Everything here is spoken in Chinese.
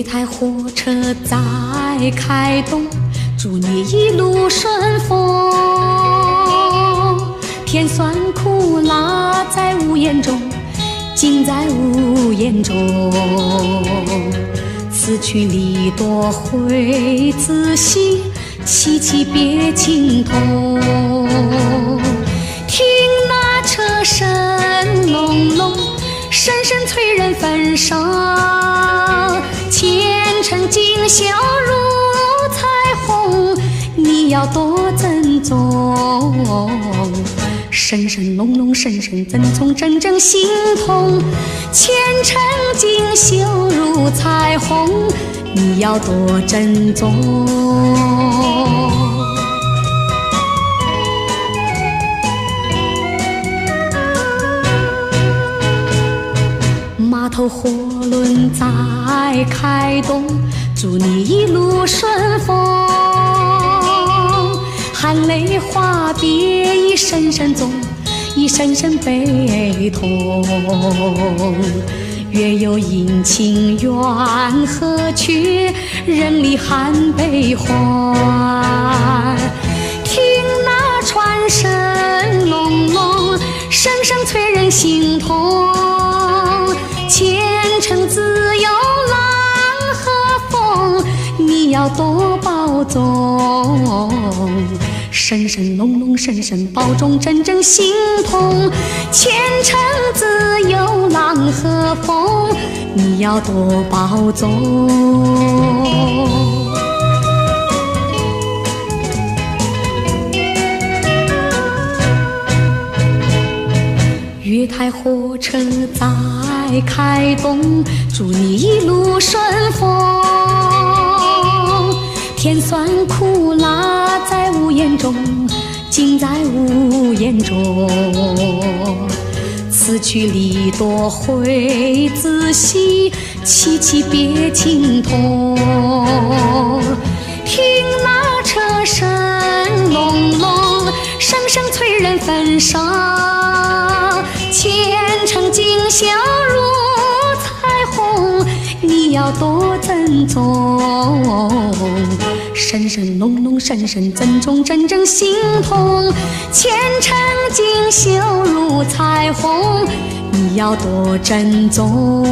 月台火车在开动，祝你一路顺风。甜酸苦辣在无言中，尽在无言中。此去离多会仔细，凄凄别情痛。听那车声隆隆，声声催人焚烧。前程锦绣如彩虹，你要多珍重。声声隆隆，声声赠送，阵阵心痛。前程锦绣如彩虹，你要多珍重。码头货轮在开动，祝你一路顺风。含泪话别一声声重，一声声悲痛。月有阴晴圆和缺，人离寒悲欢。听那船声隆隆，声声催人心痛。前程自有浪和风，你要多保重。声声隆隆，声声保重，阵阵心痛。前程自有浪和风，你要多保重。月台火车在开动，祝你一路顺风。甜酸苦辣在无言中，尽在无言中。此去离多会仔细，凄凄别情痛。听那车声隆隆，声声催人焚烧。前程锦绣如彩虹，你要多珍重。声声隆隆，声声赠送，阵阵心痛。前程锦绣如彩虹，你要多珍重。